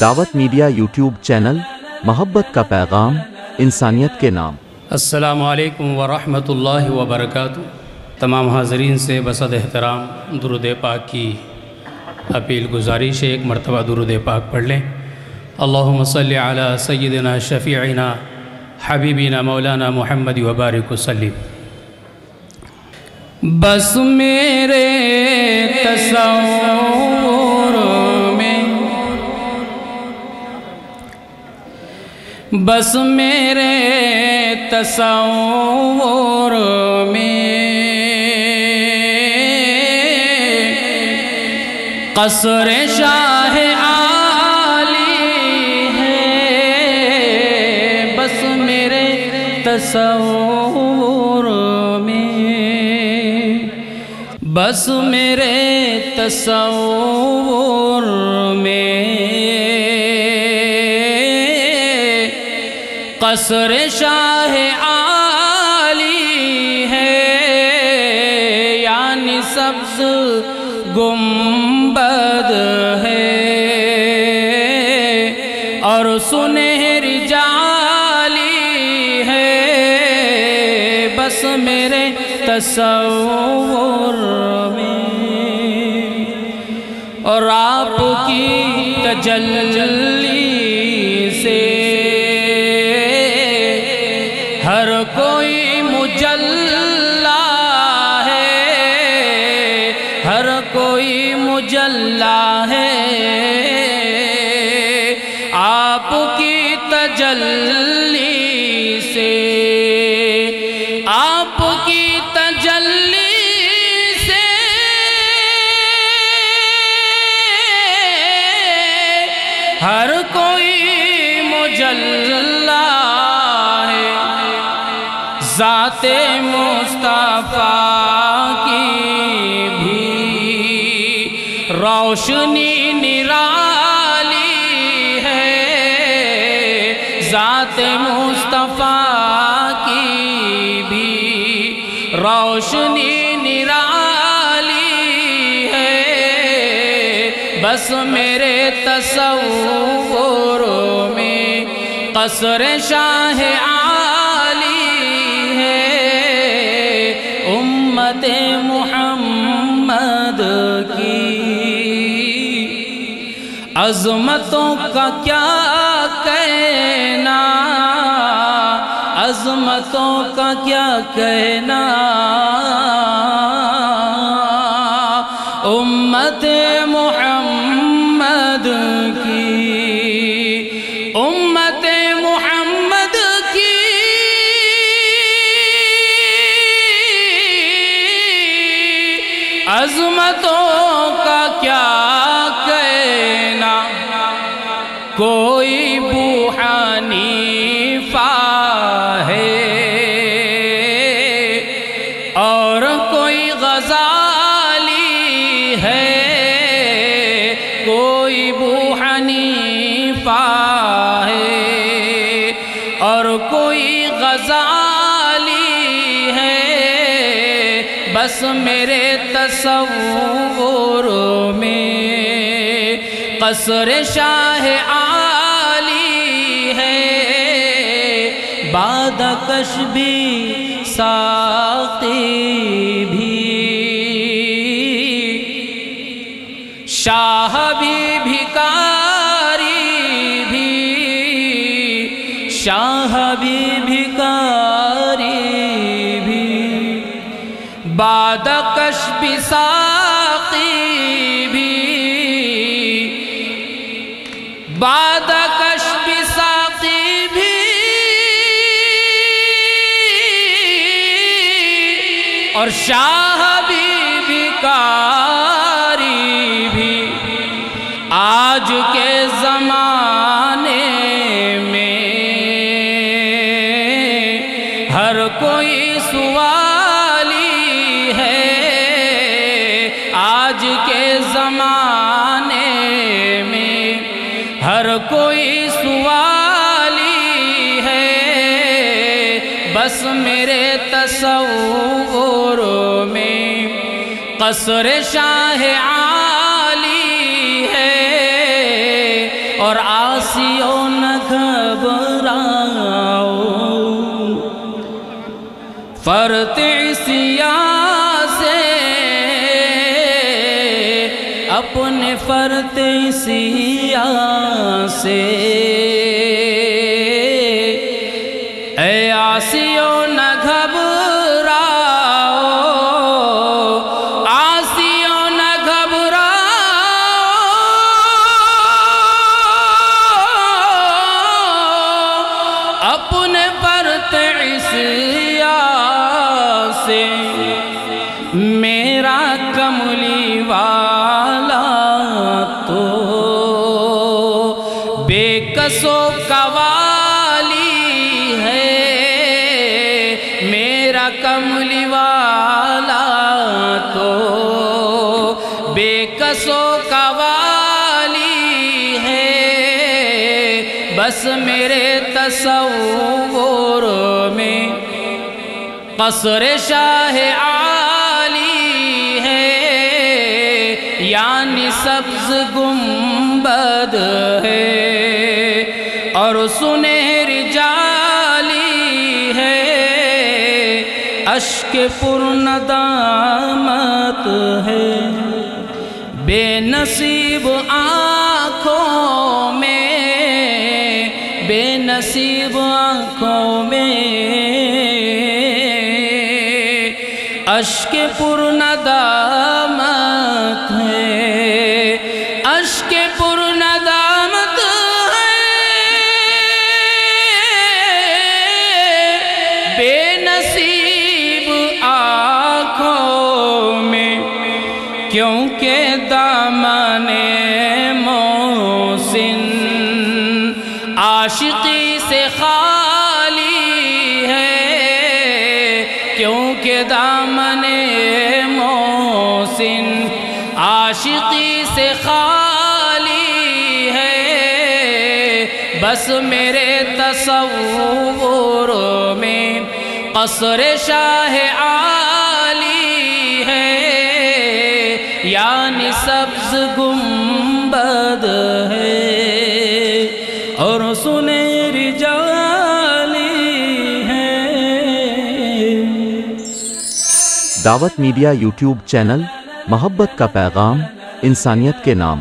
دعوت media YouTube channel, محبت کا پیغام، انسانیت کے نام۔ السلام علیکم ورحمۃ اللہ وبرکاتہ۔ تمام حاضرین سے بصد احترام درود پاک کی اپیل گزارش ہے، ایک مرتبہ درود پاک پڑھ لیں۔ اللہم صلی علی سیدنا شفیعنا حبیبنا مولانا محمد وبارک وسلم۔ بس میرے تصور میں، بس میرے تصور میں قصر شاہ عالی ہے، بس میرے تصور میں، بس میرے تصور میں قصر شاہ عالی ہے، یعنی سبز گنبد ہے اور سنہری جالی ہے، بس میرے تصور میں۔ اور آپ کی تجلی سے ہر کوئی مجلا ہے، ہر کوئی مجلا ہے، آپ کی تجلی سے، آپ کی تجلی سے ہر کوئی مجلا ہے، ذات مصطفیٰ کی بھی روشنی نرالی ہے، ذات مصطفیٰ کی بھی روشنی نرالی ہے، بس میرے تصور میں قصر شاہ عالی ہے، امت محمد کی عظمتوں کا کیا کہنا، عظمتوں کا کیا کہنا، امت محمد کی، امت محمد کی عظمتوں کا کیا کہنا، کوئی ابو حنیفہ ہے اور کوئی غزالی ہے، کوئی ابو حنیفہ ہے اور کوئی غزالی ہے، بس میرے تصور میں قصر شاہ عالی ہے، بادکش بھی ساقی بھی، شاہ بھی بھکاری بھی، شاہ بھی بھکاری بھی، بادکش بھی ساقی بھی، بادکش بھی ساقی بھی اور شاہ بھی بھکاری بھی، آج کے زمانے میں ہر کوئی سوالی ہے، آج کے زمانے میں ہر کوئی سوالی ہے، بس میرے تصور میں قصر شاہ عالی ہے، اور آسیو نہ گھبراؤ، فرت عصیاں سے اپنے فرت عصیاں سے، اے آسیو نہ گھبراؤ، آسیو نہ گھبراؤ، اپنے فرت عصیاں سے، میرا کملی والا تو بے کسو قوالی ہے، میرا کملی والا تو بے کسو قوالی ہے، بس میرے تصور میں قصر شاہ عالی ہے، یعنی سبز گنبد ہے اور سنہری جالی ہے، اشک پر ندامت ہے، بے نصیب آنکھوں میں، بے نصیب آنکھوں میں، اشک پر ندامت ہے، اشک پر ندامت ہے، بے نصیب آنکھوں میں، کیونکہ دامن محسن عاشقی سے خالی ہے، کیونکہ دامن محسن عاشقی سے خالی ہے، بس میرے تصور میں قصر شاہ عالی ہے، یعنی سبز گنبد ہے اور سنہری جالی ہے۔ دعوت میڈیا یوٹیوب چینل، محبت کا پیغام، انسانیت کے نام۔